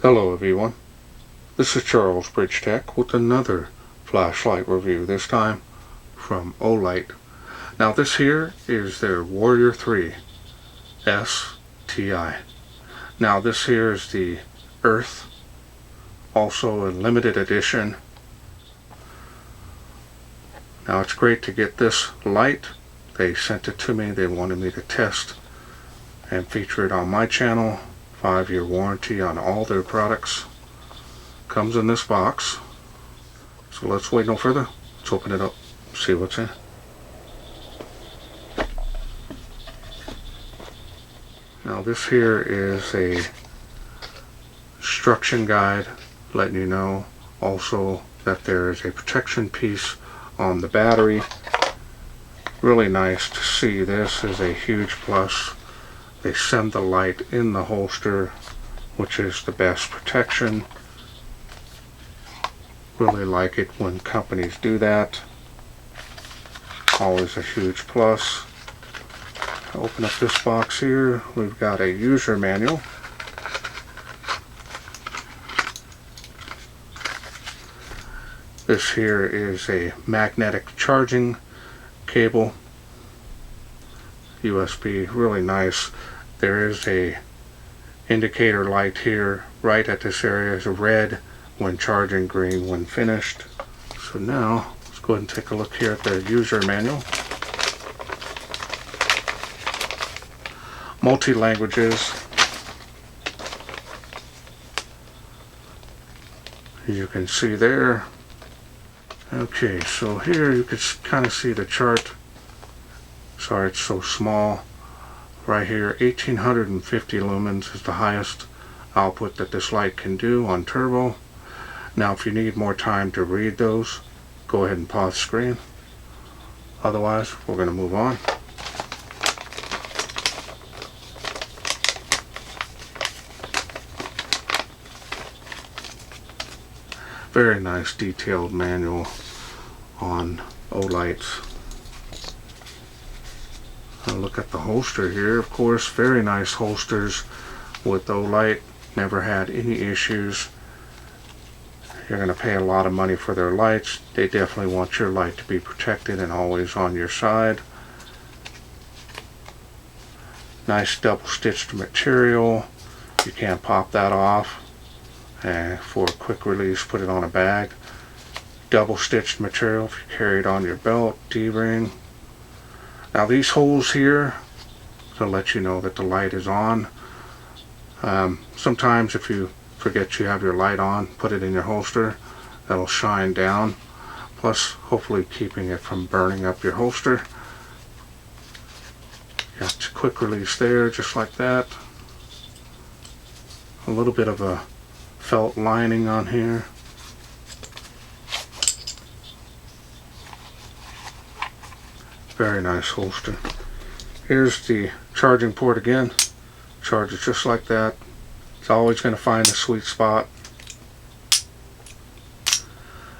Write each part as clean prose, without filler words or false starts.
Hello everyone, this is Charles BridgTec with another flashlight review, this time from Olight. Now this here is their Warrior 3 STI. Now this here is the Earth, also a limited edition. Now it's great to get this light. They sent it to me, they wanted me to test and feature it on my channel. 5-year warranty on all their products. Comes in this box. So let's wait no further. Let's open it up, see what's in. Now this here is a instruction guide letting you know also that there is a protection piece on the battery. Really nice to see. This is a huge plus. They send the light in the holster, which is the best protection. Really like it when companies do that. Always a huge plus. Open up this box here. We've got a user manual. This here is a magnetic charging cable. USB, really nice. There is a indicator light here right at this area. Is red when charging, green when finished. So now let's go ahead and take a look here at the user manual. Multi-languages. You can see there. Okay, so here you can kind of see the chart. Sorry it's so small. Right here, 1850 lumens is the highest output that this light can do on turbo. Now if you need more time to read those, go ahead and pause the screen. Otherwise, we're going to move on. Very nice detailed manual on Olights. Look at the holster here, of course, very nice holsters with Olight. Never had any issues. You're going to pay a lot of money for their lights. They definitely want your light to be protected and always on your side. Nice double stitched material. You can't pop that off. And for a quick release, put it on a bag. Double stitched material if you carry it on your belt, D-ring. Now these holes here to let you know that the light is on. Sometimes if you forget you have your light on, put it in your holster, that'll shine down, plus hopefully keeping it from burning up your holster. Got a quick release there, just like that. A little bit of a felt lining on here. Very nice holster. Here's the charging port again. Charges just like that. It's always going to find a sweet spot.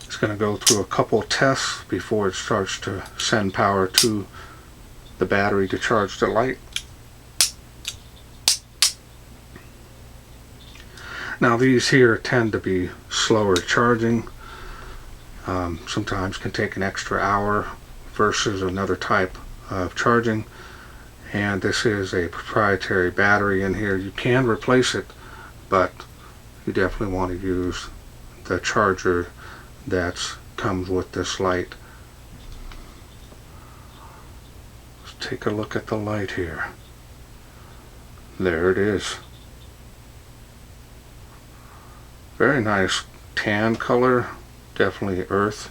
It's going to go through a couple tests before it starts to send power to the battery to charge the light. Now these here tend to be slower charging. Sometimes can take an extra hour versus another type of charging. And this is a proprietary battery in here. You can replace it, but you definitely want to use the charger that comes with this light. Let's take a look at the light here. There it is. Very nice tan color, definitely earth.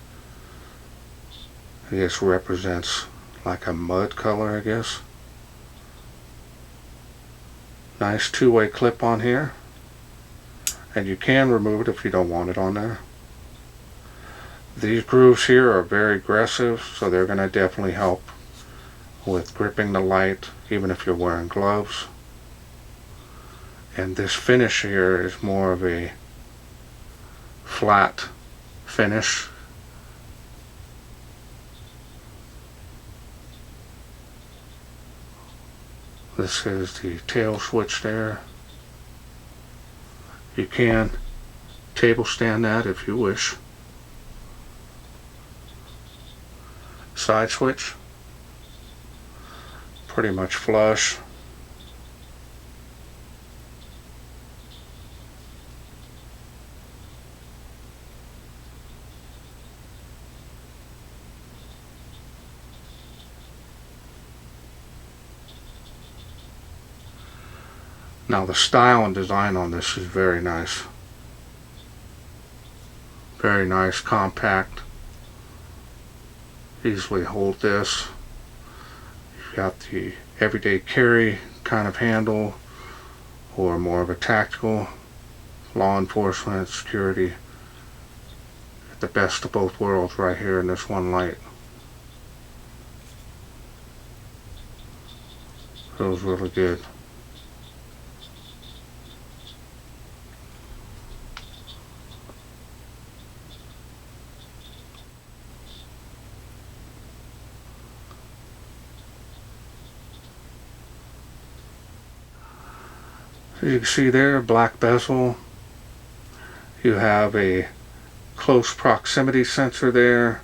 I guess represents like a mud color, I guess. Nice two-way clip on here, and you can remove it if you don't want it on there. These grooves here are very aggressive, so they're going to definitely help with gripping the light even if you're wearing gloves. And this finish here is more of a flat finish. This is the tail switch there. You can table stand that if you wish. Side switch, pretty much flush. Now the style and design on this is very nice. Very nice, compact. Easily hold this. You've got the everyday carry kind of handle, or more of a tactical, law enforcement, security. Get the best of both worlds right here in this one light. Feels really good. As you can see there, black bezel. You have a close proximity sensor there,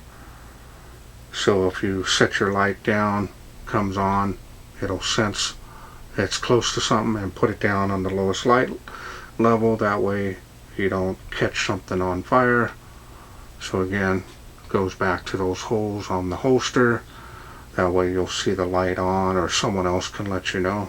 so if you set your light down, comes on, it'll sense it's close to something and put it down on the lowest light level. That way you don't catch something on fire. So again, goes back to those holes on the holster. That way you'll see the light on, or someone else can let you know.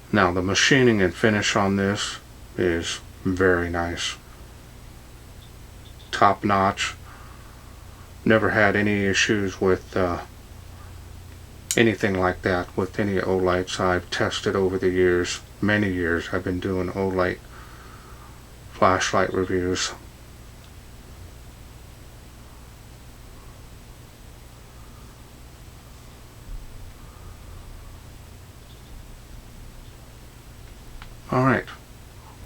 Now the machining and finish on this is very nice. Top notch. Never had any issues with anything like that with any Olights I've tested over the years. Many years I've been doing Olight flashlight reviews. Alright,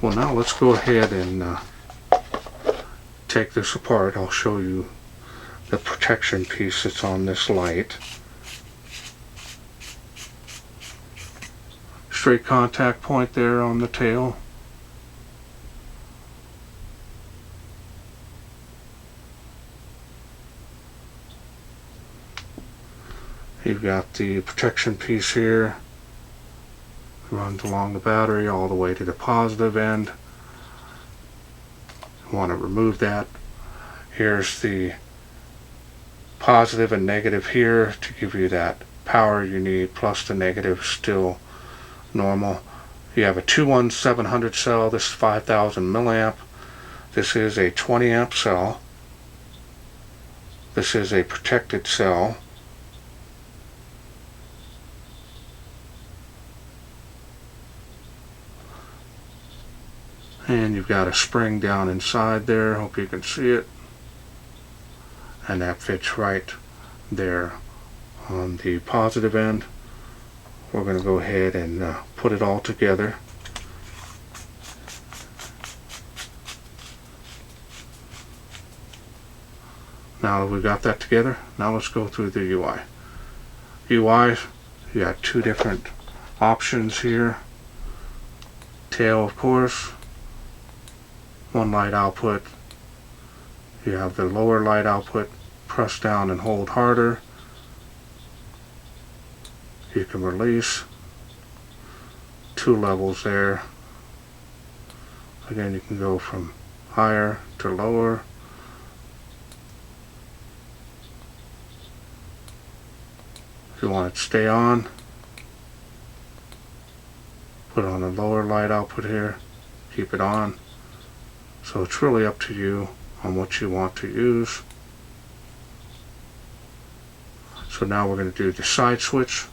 well now let's go ahead and take this apart. I'll show you the protection piece that's on this light. Straight contact point there on the tail. You've got the protection piece here. Runs along the battery all the way to the positive end. You want to remove that. Here's the positive and negative here to give you that power you need, plus the negative still normal. You have a 21700 cell. This is 5000 milliamp. This is a 20 amp cell. This is a protected cell. And you've got a spring down inside there. Hope you can see it. And that fits right there on the positive end. We're going to go ahead and put it all together. Now that we've got that together, now let's go through the UI. UI, you got two different options here. Tail, of course. One light output. You have the lower light output. Press down and hold harder. You can release. Two levels there. Again, you can go from higher to lower. If you want it to stay on, put on a lower light output here. Keep it on. So it's really up to you on what you want to use. So now we're going to do the side switch.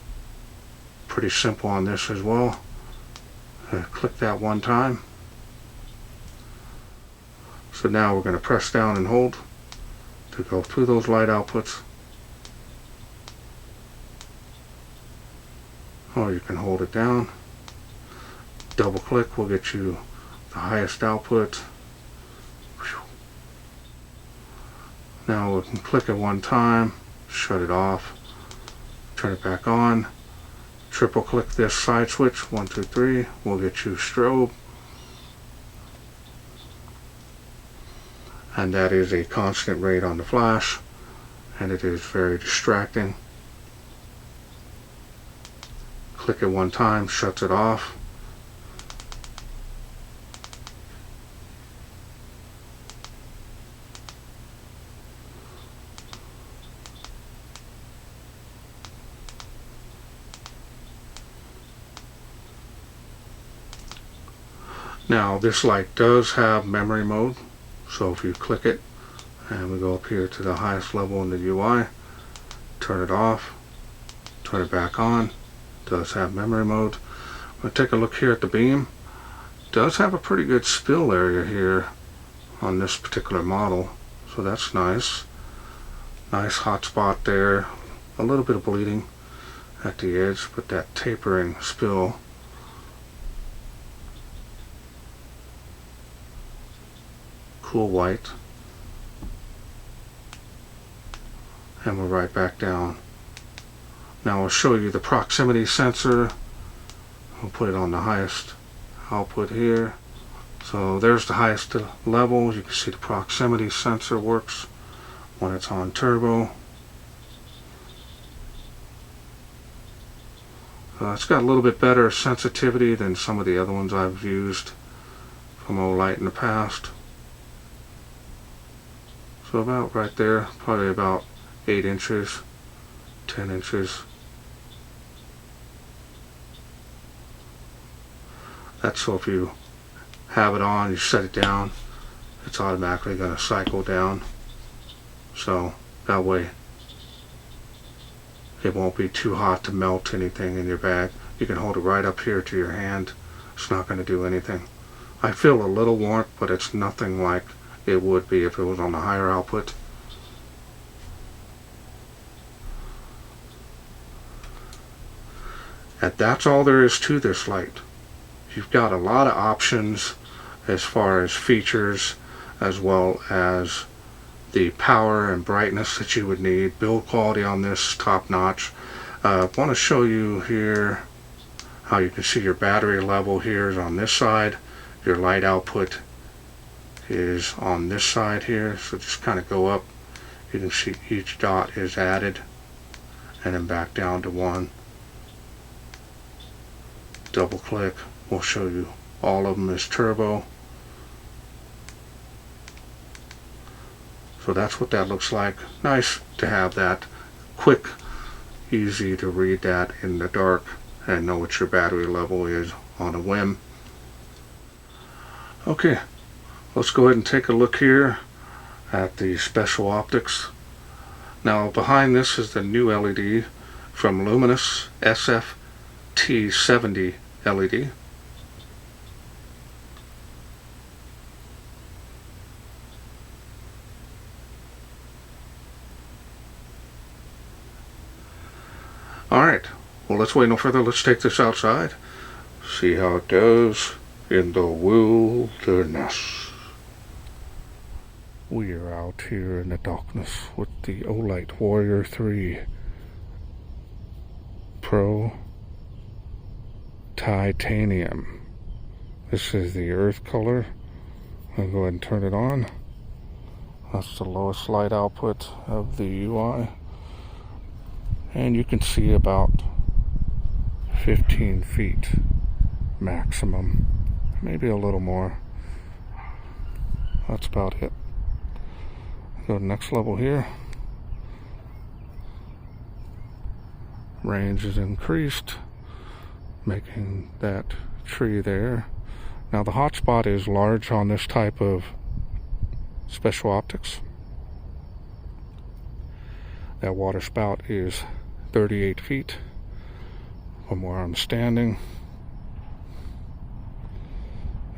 Pretty simple on this as well. Click that one time. So now we're going to press down and hold to go through those light outputs. Or you can hold it down. Double click will get you the highest output. Now we can click it one time, shut it off, turn it back on, triple click this side switch, 1, 2, 3, will get you strobe. And that is a constant rate on the flash, and it is very distracting. Click it one time, shuts it off. Now this light does have memory mode, so if you click it and we go up here to the highest level in the UI, turn it off, turn it back on, does have memory mode. We'll take a look here at the beam. Does have a pretty good spill area here on this particular model, so that's nice. Nice hot spot there, a little bit of bleeding at the edge, but that tapering spill. Cool white, and we're right back down. Now I'll show you the proximity sensor. We'll put it on the highest output here. So there's the highest level. You can see the proximity sensor works when it's on turbo. It's got a little bit better sensitivity than some of the other ones I've used from Olight in the past. So about right there, probably about 8 inches, 10 inches. That's so if you have it on, you set it down, it's automatically going to cycle down. So that way it won't be too hot to melt anything in your bag. You can hold it right up here to your hand. It's not going to do anything. I feel a little warmth, but it's nothing like it would be if it was on the higher output. And that's all there is to this light. You've got a lot of options as far as features, as well as the power and brightness that you would need. Build quality on this top notch. I want to show you here how you can see your battery level here is on this side. Your light output is on this side here, so just kind of go up. You can see each dot is added and then back down to 1. Double click, we'll show you all of them as turbo. So that's what that looks like. Nice to have that quick, easy to read that in the dark and know what your battery level is on a whim. Okay, let's go ahead and take a look here at the special optics. Now behind this is the new LED from Luminus SFT70 LED. Alright, well let's wait no further. Let's take this outside, see how it does in the wilderness. We are out here in the darkness with the Olight Warrior 3 Pro Titanium. This is the earth color. I'll go ahead and turn it on. That's the lowest light output of the UI. And you can see about 15 feet maximum, maybe a little more. That's about it. Go to the next level here. Range is increased, making that tree there. Now the hotspot is large on this type of special optics. That water spout is 38 feet from where I'm standing.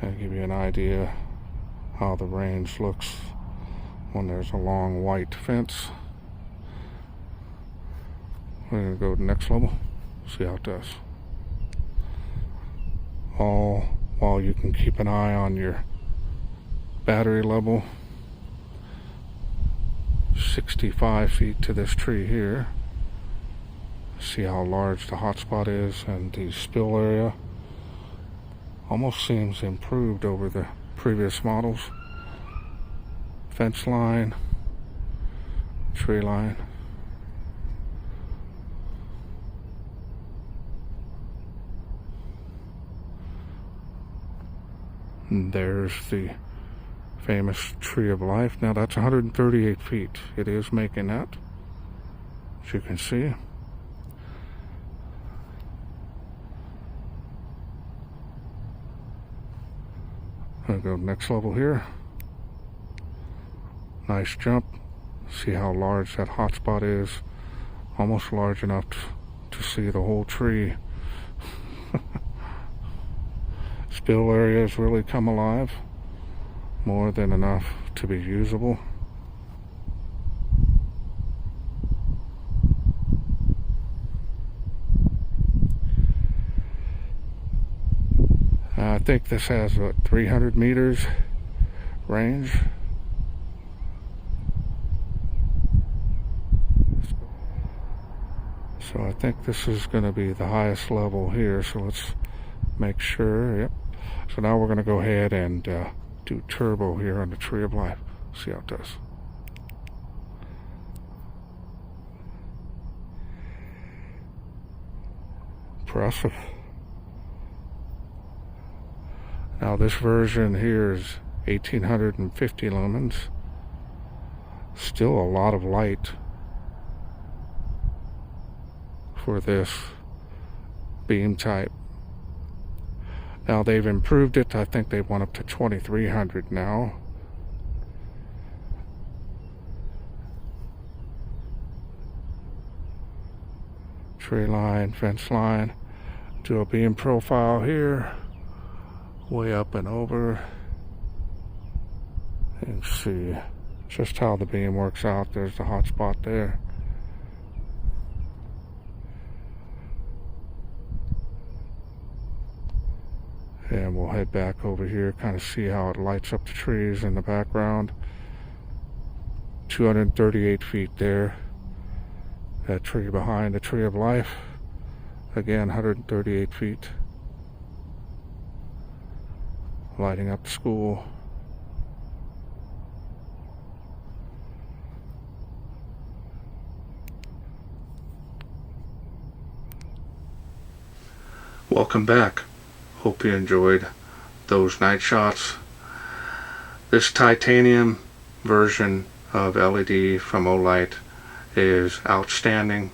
I'll give you an idea how the range looks when there's a long white fence. We're going to go to the next level, see how it does. All while you can keep an eye on your battery level. 65 feet to this tree here. See how large the hotspot is, and the spill area almost seems improved over the previous models. Fence line, tree line. And there's the famous tree of life. Now that's 138 feet. It is making that, as you can see. I'll go next level here. Nice jump. See how large that hotspot is. Almost large enough to see the whole tree. Spill areas really come alive. More than enough to be usable. I think this has what, 300 meters range. So I think this is going to be the highest level here. So let's make sure. Yep. So now we're going to go ahead and do turbo here on the Tree of Life. See how it does. Impressive. Now this version here is 1850 lumens. Still a lot of light for this beam type. Now they've improved it. I think they've went up to 2300 now. Tree line, fence line. Do a beam profile here. Way up and over. And see just how the beam works out. There's the hot spot there. And we'll head back over here, kind of see how it lights up the trees in the background. 238 feet there. That tree behind the Tree of Life. Again, 138 feet. Lighting up the school. Welcome back. Hope you enjoyed those night shots. This titanium version of LED from Olight is outstanding,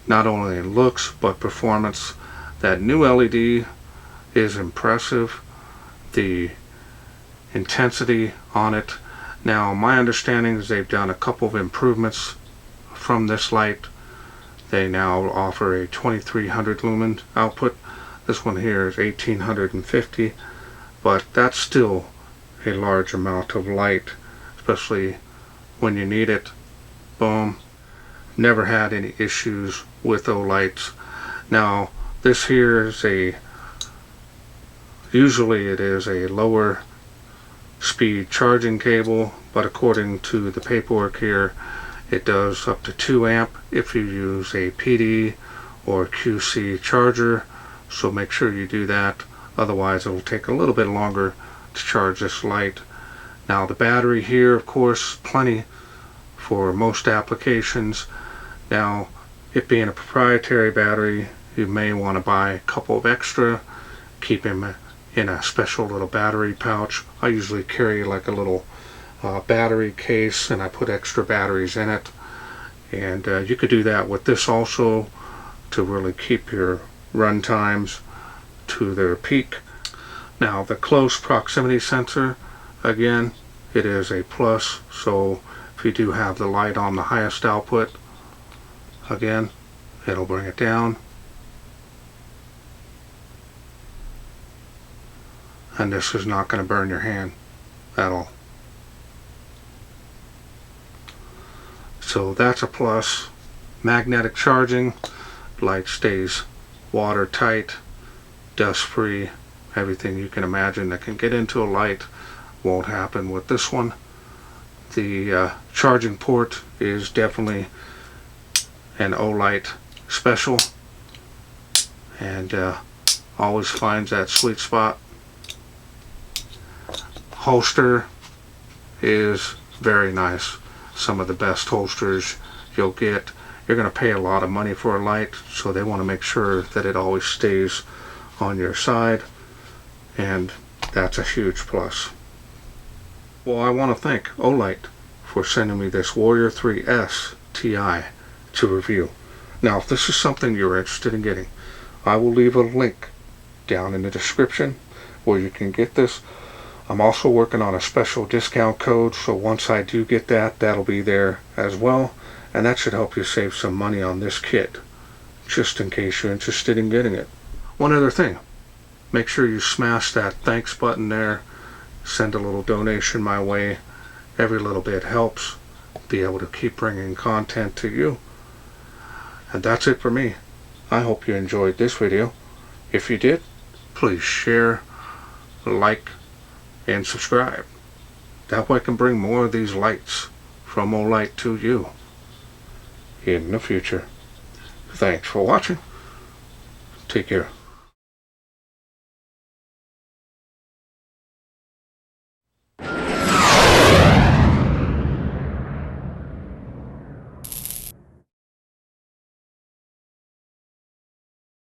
not only in looks but performance. That new LED is impressive. The intensity on it. Now my understanding is they've done a couple of improvements from this light. They now offer a 2300 lumen output. This one here is 1850, but that's still a large amount of light, especially when you need it. Boom. Never had any issues with Olights. Now this here is usually it is a lower speed charging cable, but according to the paperwork here, it does up to 2 amp if you use a PD or QC charger. So make sure you do that, otherwise it will take a little bit longer to charge this light. Now the battery here, of course, plenty for most applications. Now it being a proprietary battery, you may want to buy a couple of extra, keep them in a special little battery pouch. I usually carry like a little battery case, and I put extra batteries in it. And you could do that with this also, to really keep your run times to their peak. Now the close proximity sensor, again, it is a plus. So if you do have the light on the highest output, again, it'll bring it down. And this is not going to burn your hand at all. So that's a plus. Magnetic charging, light stays watertight, dust free. Everything you can imagine that can get into a light won't happen with this one. The charging port is definitely an Olight special, and always finds that sweet spot. Holster is very nice. Some of the best holsters you'll get. You're going to pay a lot of money for a light, so they want to make sure that it always stays on your side, and that's a huge plus. Well, I want to thank Olight for sending me this Warrior 3S Ti to review. Now, if this is something you're interested in getting, I will leave a link down in the description where you can get this. I'm also working on a special discount code, so once I do get that, that'll be there as well, and that should help you save some money on this kit, just in case you're interested in getting it. One other thing, make sure you smash that thanks button there, send a little donation my way. Every little bit helps be able to keep bringing content to you. And that's it for me. I hope you enjoyed this video. If you did, please share, like, and subscribe. That way I can bring more of these lights from Olight to you in the future. Thanks for watching. Take care.